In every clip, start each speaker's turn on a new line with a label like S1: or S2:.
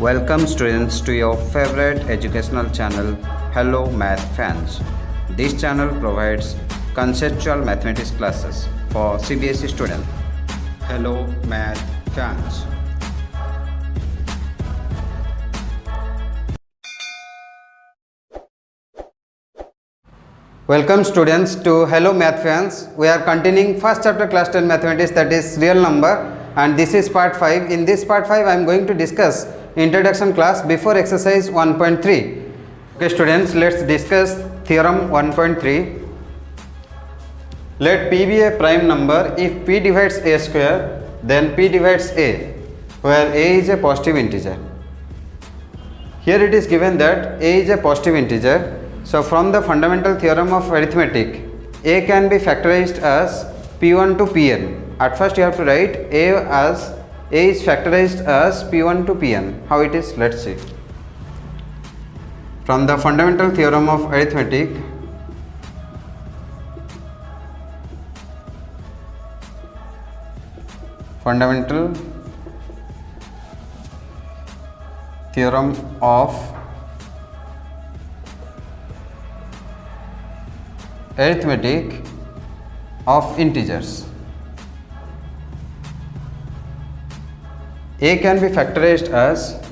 S1: Welcome students to your favorite educational channel, Hello Math Fans. This channel provides conceptual mathematics classes for CBSE students. Hello Math Fans. Welcome students to Hello Math Fans. We are continuing first chapter class 10 mathematics, that is real number, and this is part 5. In this part 5 I am going to discuss introduction class before exercise 1.3. Okay students, let's discuss theorem 1.3. Let P be a prime number if P divides A square, then P divides A, where A is a positive integer. Here it is given that A is a positive integer. So from the fundamental theorem of arithmetic, A can be factorized as P1 to Pn. At first you have to write A is factorized as P1 to Pn. How it is? Let's see. From the fundamental theorem of arithmetic, fundamental theorem of arithmetic of integers, A can be factorized as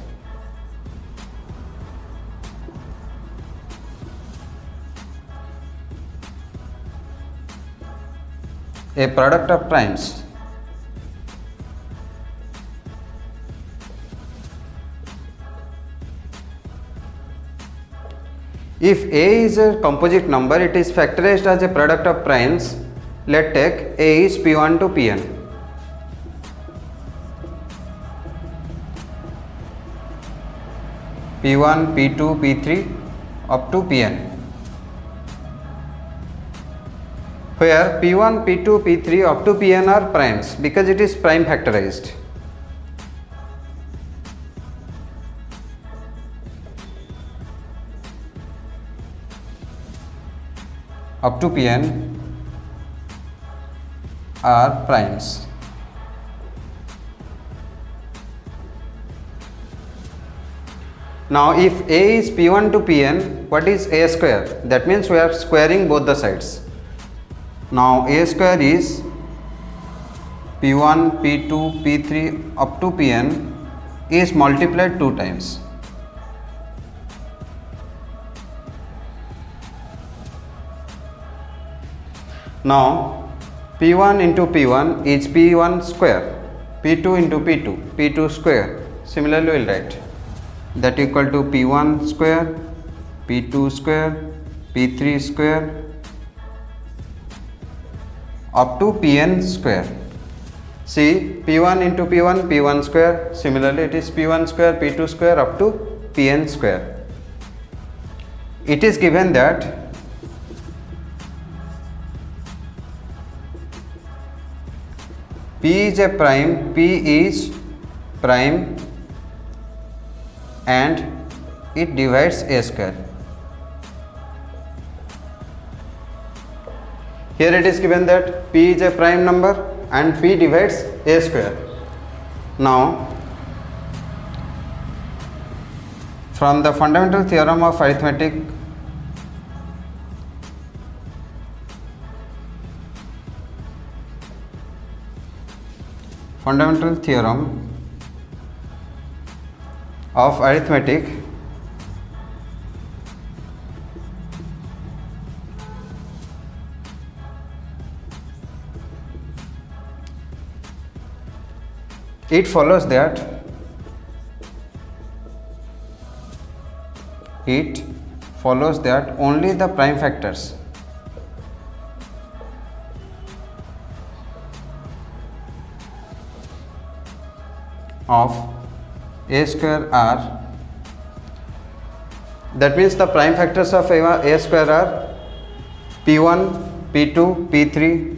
S1: a product of primes. If A is a composite number, it is factorized as a product of primes. Let's take A is P1 to Pn. P1, P2, P3 up to Pn, where P1, P2, P3 up to Pn are primes because it is prime factorized. Up to Pn are primes. Now if A is P1 to Pn, what is A square? That means we are squaring both the sides. Now A square is P1, P2, P3 up to Pn is multiplied 2 times. Now P1 into P1 is P1 square, P2 into P2, P2 square. Similarly we will write that equal to P1 square, P2 square, P3 square up to Pn square. See, P1 into P1, P1 square. Similarly it is P1 square, P2 square up to Pn square. It is given that P is a prime, P is prime and it divides A square. Here it is given that P is a prime number and P divides A square. Now from the fundamental theorem of arithmetic, fundamental theorem of arithmetic, it follows that only the prime factors of A square are, that means the prime factors of A square are P1, P2, P3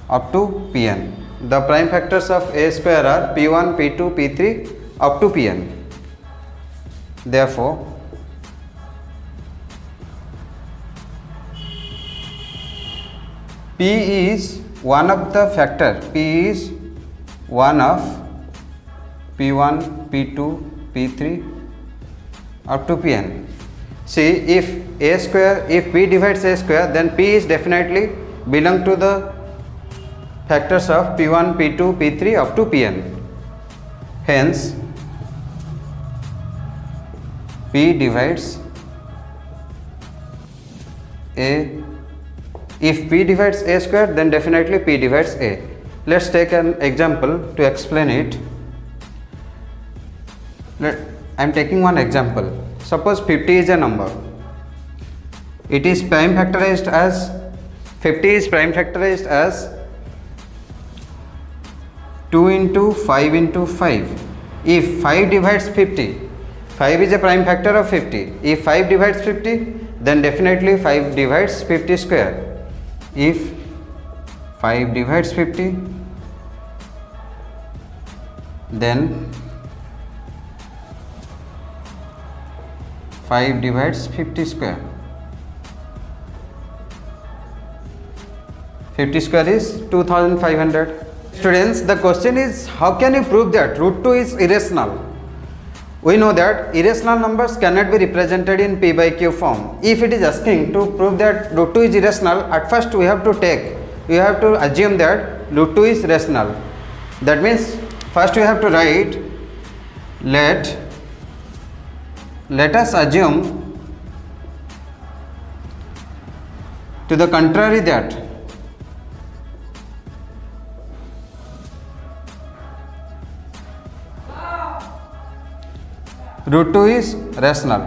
S1: up to Pn. The prime factors of A square are P1, P2, P3 up to Pn. Therefore P is one of the factor, P is one of P1, P2, P3 up to Pn. See, if P divides A square, then P is definitely belong to the factors of P1, P2, P3 up to Pn. Hence, P divides A. If P divides A square, then definitely P divides A. Let's take an example to explain it. I am taking one example. Suppose 50 is a number. It is prime factorized as 50 is prime factorized as 2 into 5 into 5. If 5 divides 50, 5 is a prime factor of 50. If 5 divides 50, then definitely 5 divides 50 square. If 5 divides 50, then 5 divides 50 square. 50 square is 2500. Students, the question is, how can you prove that root 2 is irrational? We know that irrational numbers cannot be represented in P by Q form. If it is asking to prove that root 2 is irrational, at first we have to assume that root 2 is rational. That means first we have to write, let us assume to the contrary that root 2 is rational.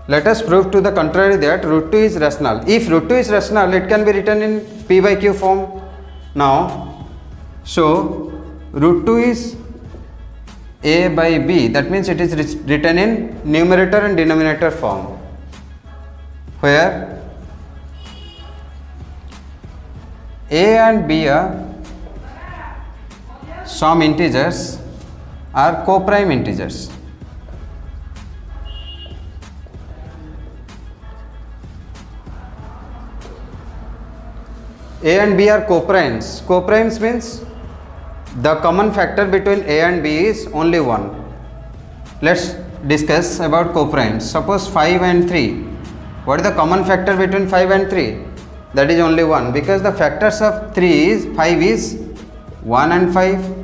S1: Let us prove to the contrary that root 2 is rational. If root 2 is rational, it can be written in P by Q form. Now, so root 2 is A by B. That means it is written in numerator and denominator form, where A and B are some integers are co-prime integers. A and B are co-primes. Co-primes means the common factor between A and B is only 1. Let's discuss about co-primes. Suppose 5 and 3. What is the common factor between 5 and 3? That is only 1, because the factors of 5 is 1 and 5.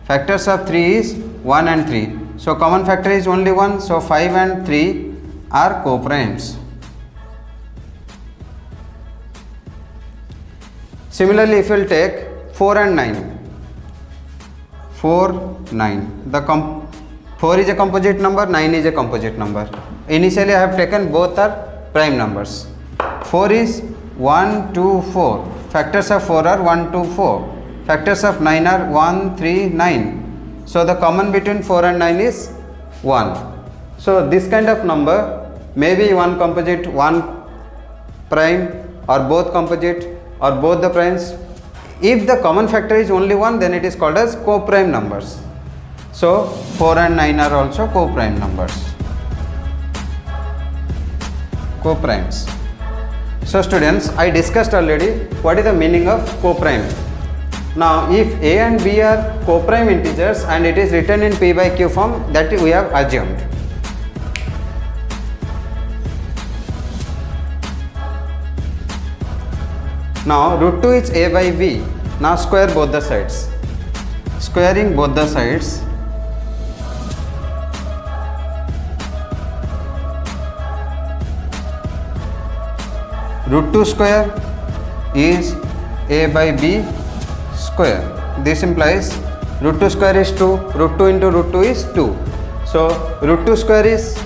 S1: Factors of 3 is 1 and 3. So common factor is only 1. So 5 and 3 are co-primes. Similarly, if you will take 4 and 9. 4, 9. 4 is a composite number, 9 is a composite number. Initially I have taken both are prime numbers. 4 is 1, 2, 4. Factors of 4 are 1, 2, 4. Factors of 9 are 1, 3, 9. So the common between 4 and 9 is 1. So this kind of number may be one composite, one prime, or both composite, or both the primes. If the common factor is only 1, then it is called as co-prime numbers. So 4 and 9 are also co-prime numbers. Co-primes. So students, I discussed already what is the meaning of co-prime. Now if A and B are co-prime integers and it is written in P by Q form, that we have assumed. Now root 2 is A by B. Now square both the sides. Squaring both the sides, root 2 square is A by B square. This implies root 2 square is 2, root 2 into root 2 is 2. So root 2 square is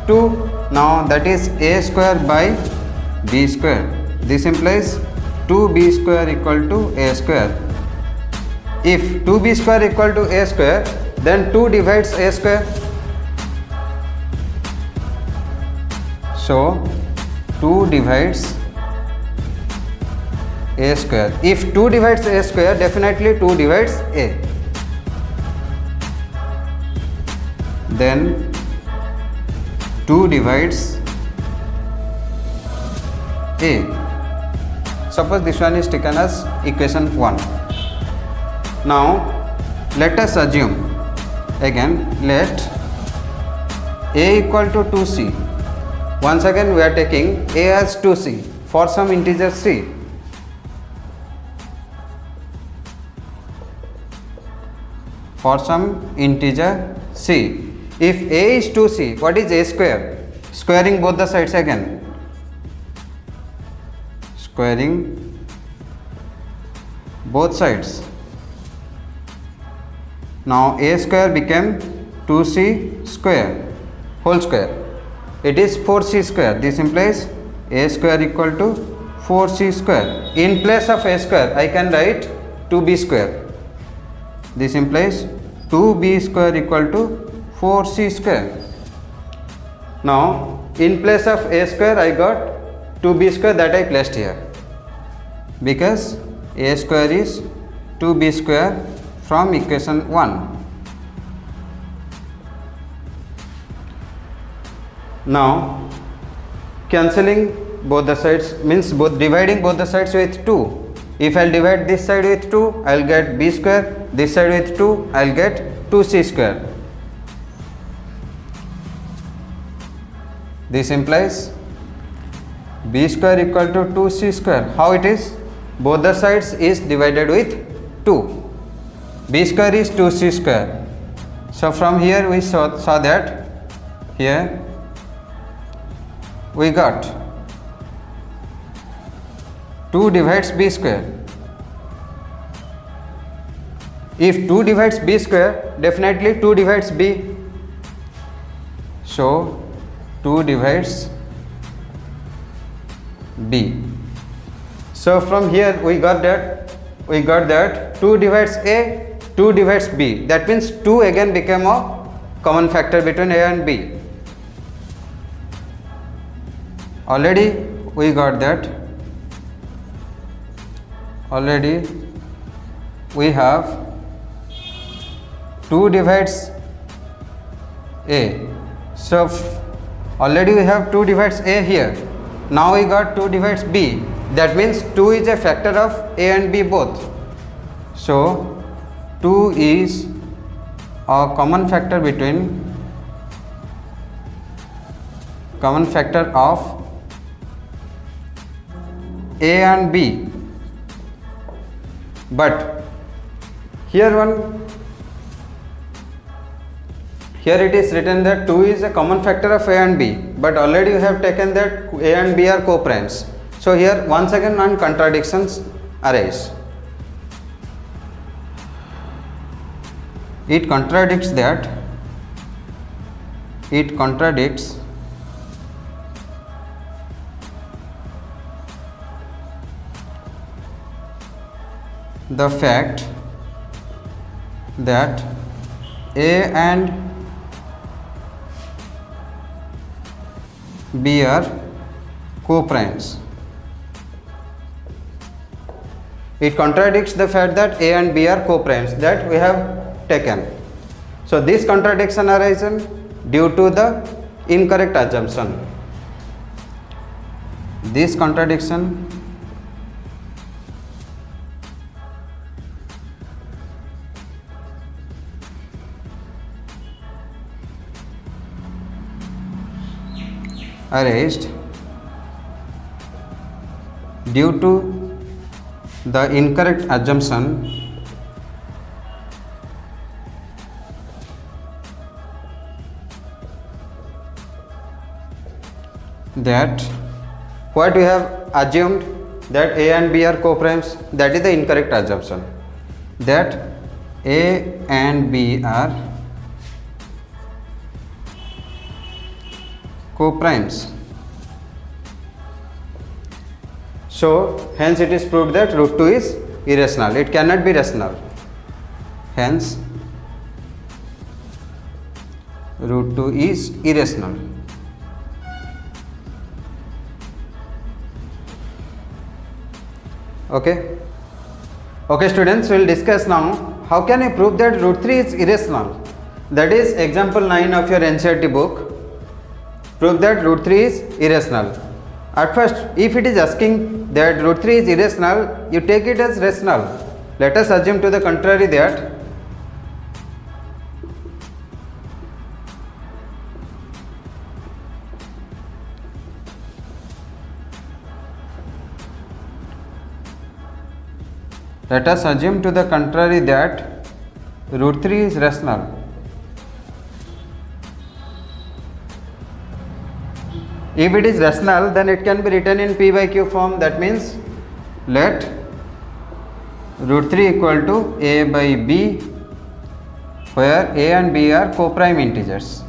S1: 2. Now that is A square by B square. This implies 2b square equal to A square. If 2b square equal to A square, then 2 divides A square. So 2 divides A square. If 2 divides A square, definitely 2 divides A. Then 2 divides A. Suppose this one is taken as equation 1. Now let us assume again, let a equal to 2c. Once again we are taking a as 2c for some integer c. For some integer c. If a is 2c, what is a square? Squaring both the sides again. Squaring both sides. Now a square became 2c square whole square. It is 4c square. This implies a square equal to 4c square. In place of a square, I can write 2b square. This implies 2b square equal to 4c square. Now in place of a square I got 2b square that I placed here, because a square is 2b square from equation 1. Now cancelling both the sides means dividing both the sides with 2. If I will divide this side with 2, I will get b square, this side with 2, I will get 2c square. This implies b square equal to 2c square. How it is? Both the sides is divided with 2. b square is 2c square. So from here we saw that here we got 2 divides b square. If 2 divides b square, definitely 2 divides b. So 2 divides b. So from here we got that 2 divides a, 2 divides b. That means 2 again became a common factor between a and b. Already we got that. Already we have 2 divides a. So already we have 2 divides a here. Now we got 2 divides b. That means 2 is a factor of a and b both. So 2 is a common factor of a and b. But here it is written that 2 is a common factor of a and b, but already you have taken that a and b are co-primes. So here once again one contradictions arise. It contradicts the fact that a and b are co-primes. It contradicts the fact that a and b are co-primes that we have taken. So this contradiction arises due to the incorrect assumption. This contradiction arised due to the incorrect assumption that what we have assumed that a and b are co-primes, that is the incorrect assumption, that a and b are co-primes. So hence it is proved that root 2 is irrational. It cannot be rational. Hence root 2 is irrational. Okay. Okay students, we will discuss now how can I prove that root 3 is irrational. That is example 9 of your NCERT book. Prove that root 3 is irrational. At first, if it is asking that root 3 is irrational, you take it as rational. Let us assume to the contrary that root 3 is rational. If it is rational, then it can be written in p by q form. That means let root 3 equal to a by b, where a and b are co-prime integers.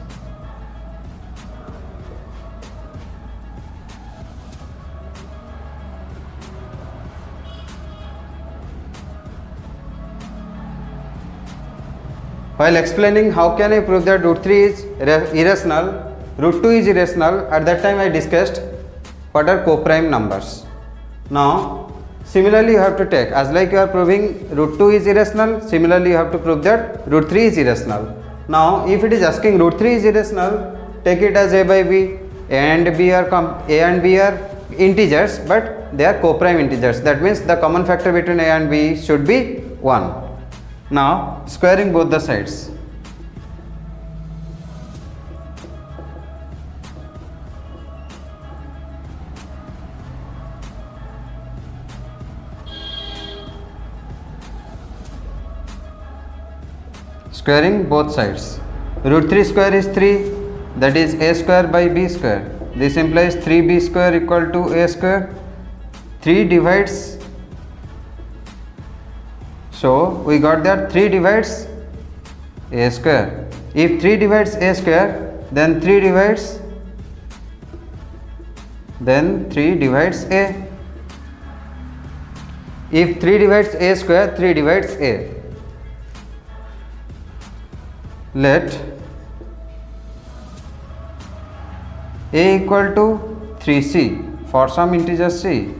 S1: While explaining how can I prove that root 3 is irrational, root 2 is irrational, at that time I discussed what are co-prime numbers. Now similarly you have to take, as like you are proving root 2 is irrational, similarly you have to prove that root 3 is irrational. Now if it is asking root 3 is irrational, take it as a by b. A and b are integers, but they are co-prime integers. That means the common factor between a and b should be 1. Now squaring both the sides. Squaring both sides. Root 3 square is 3, that is a square by b square. This implies 3b square equal to a square. 3 divides, so we got that 3 divides a square. If 3 divides a square, then 3 divides a. If 3 divides a square, 3 divides a. Let a equal to 3c for some integer c.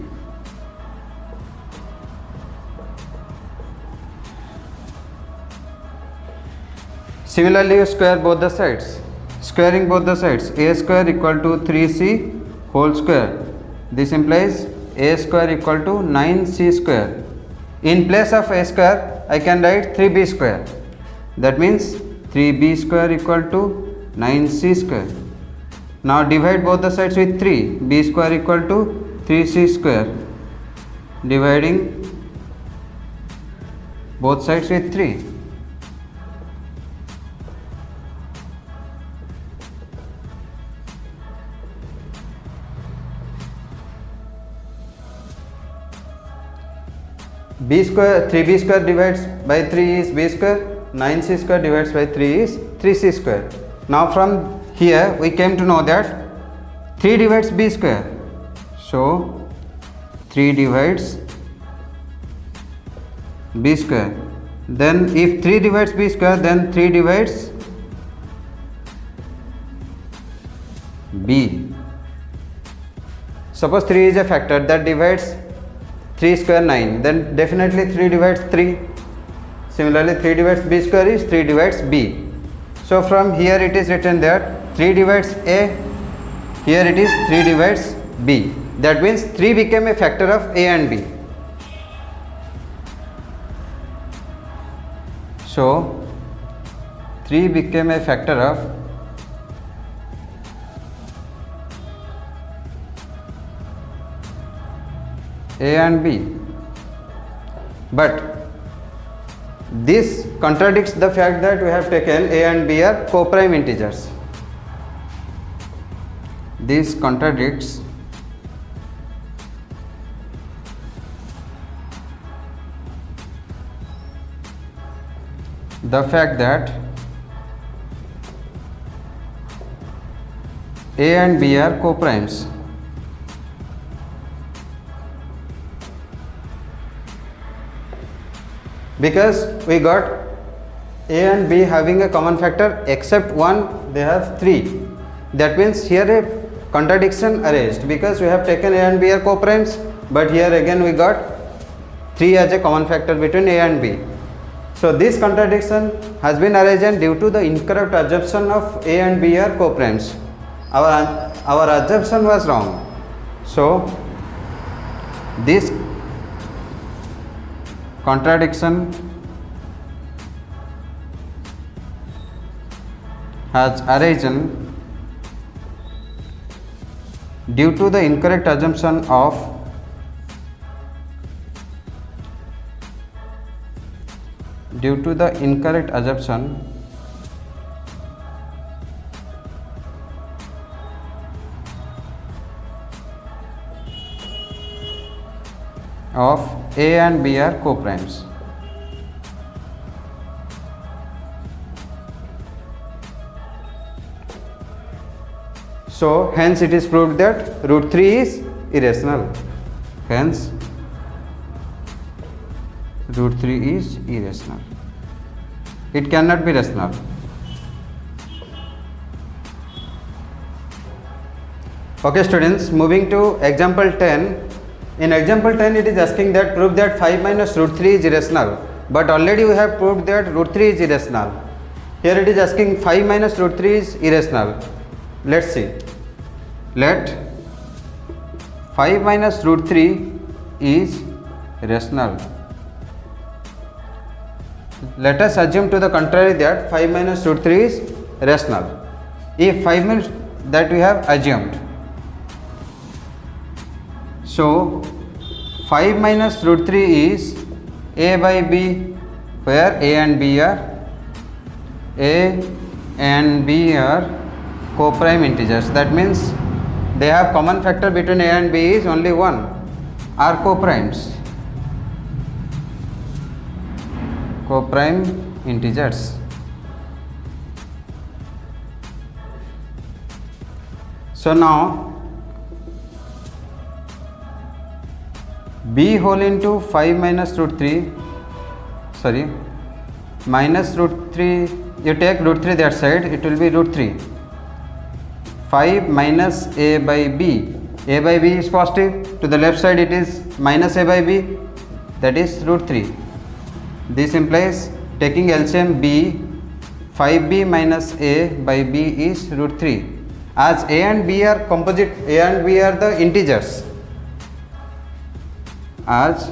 S1: Similarly, you square both the sides. Squaring both the sides, a square equal to 3c whole square. This implies a square equal to 9c square. In place of a square, I can write 3b square. That means 3b square equal to 9c square. Now divide both the sides with 3. b square equal to 3c square. Dividing both sides with 3. b square, 3b square divides by 3 is b square, 9c square divides by 3 is 3c square. Now from here we came to know that 3 divides b square. So 3 divides b square. Then if 3 divides b square, then 3 divides b. Suppose 3 is a factor that divides 3 square 9, then definitely 3 divides 3. Similarly 3 divides b square is 3 divides b. So from here it is written that 3 divides a, here it is 3 divides b. That means 3 became a factor of a and b. So 3 became a factor of a and b. But this contradicts the fact that we have taken a and b are co-prime integers. This contradicts the fact that a and b are co-primes. Because we got a and b having a common factor except one, they have 3. That means here a contradiction arose because we have taken a and b are co-primes, but here again we got 3 as a common factor between a and b. So this contradiction has been arisen due to the incorrect assumption of a and b are co-primes. Our assumption was wrong. So this contradiction has arisen due to the incorrect assumption of of A and B are co-primes. So hence it is proved that root 3 is irrational. Hence root 3 is irrational. It cannot be rational. Okay students, moving to example 10. In example 10 it is asking that prove that 5 minus root 3 is irrational, but already we have proved that root 3 is irrational. Here it is asking 5 minus root 3 is irrational. Let's see. Let 5 minus root 3 is rational. Let us assume to the contrary that 5 minus root 3 is rational. If 5 minus that we have assumed, so 5 minus root 3 is A by B, where A and B are co-prime integers. That means they have common factor between A and B is only 1, are co-primes, co-prime integers. So now B whole into 5 minus root 3, minus root 3, you take root 3 that side, it will be root 3. 5 minus A by B. A by B is positive, to the left side it is minus A by B, that is root 3. This implies taking LCM B, 5B minus A by B is root 3. As A and B are composite, A and B are the integers. As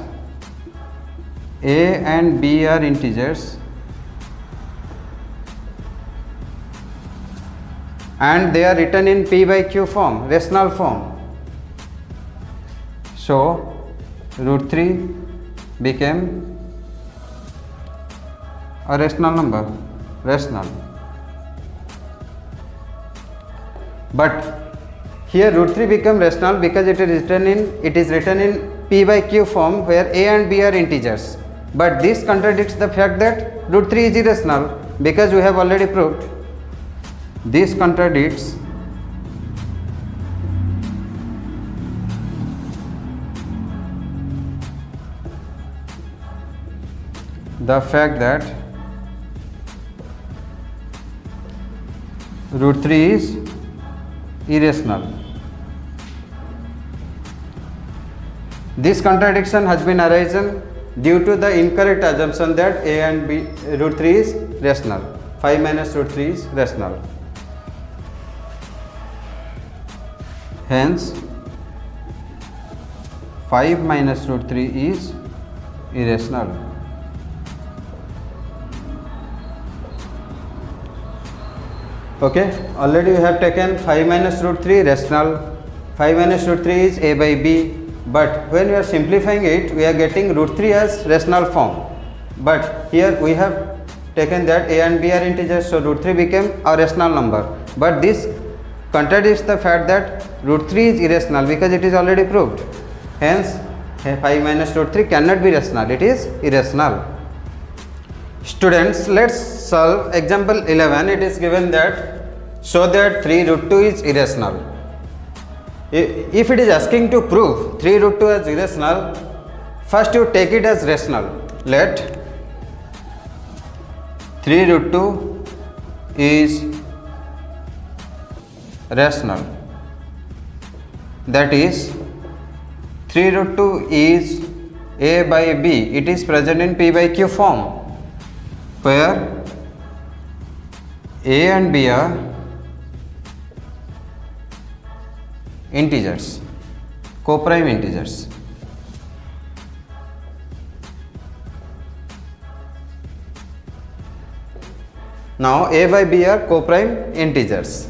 S1: A and B are integers and they are written in P by Q form, rational form. So root 3 became a rational number, rational. But here root 3 become rational because it is written in P by Q form where A and B are integers. But this contradicts the fact that root 3 is irrational because we have already proved. This contradicts the fact that root 3 is irrational. This contradiction has been arisen due to the incorrect assumption that A and B root 3 is rational. 5 minus root 3 is rational. Hence 5 minus root 3 is irrational. Okay, already we have taken 5 minus root 3 rational, 5 minus root 3 is A by B, but when we are simplifying it, we are getting root 3 as rational form. But here we have taken that A and B are integers, so root 3 became a rational number. But this contradicts the fact that root 3 is irrational because it is already proved. Hence 5 minus root 3 cannot be rational, it is irrational. Students, let's solve example 11. It is given that show that 3 root 2 is irrational. If it is asking to prove 3 root 2 as irrational, first you take it as rational. Let 3 root 2 is rational. That is 3 root 2 is A by B. It is present in P by Q form, where A and B are integers, co-prime integers. Now a by b are co-prime integers.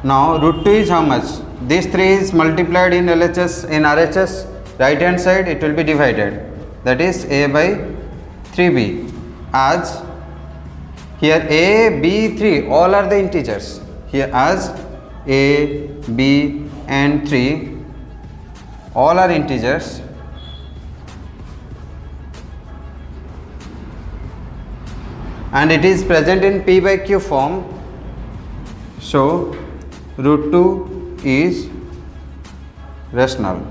S1: Now root 2 is how much? This 3 is multiplied in LHS, in RHS, right hand side it will be divided, that is a by 3b, as here a, b, 3 all are the integers, here as a, b and 3 all are integers, and it is present in p by q form, so root 2 is rational.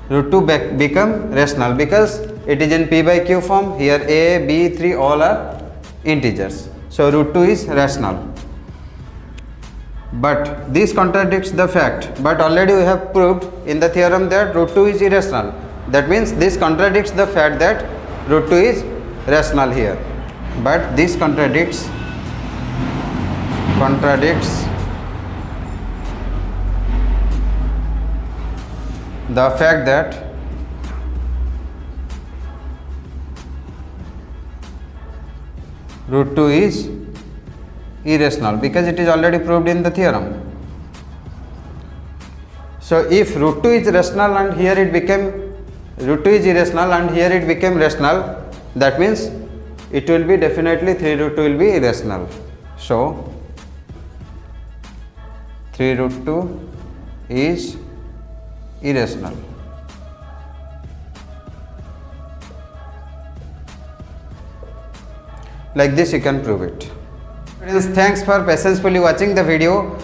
S1: Root 2 become rational because it is in p by q form, here a, b, 3 all are integers, so root 2 is rational. But this contradicts the fact, but already we have proved in the theorem that root 2 is irrational. That means this contradicts the fact that root 2 is rational here, but this contradicts the fact that root 2 is irrational, because it is already proved in the theorem. So if root 2 is rational and here it became root 2 is irrational and here it became rational, that means it will be definitely 3 root 2 will be irrational. So 3 root 2 is irrational. Like this you can prove it. Friends, thanks for patiently watching the video.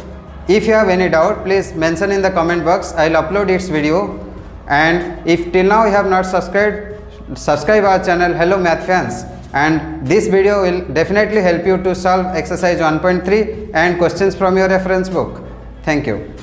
S1: If you have any doubt, please mention in the comment box. I will upload its video. And if till now you have not subscribed, subscribe our channel Hello Math Fans, and this video will definitely help you to solve exercise 1.3 and questions from your reference book. Thank you.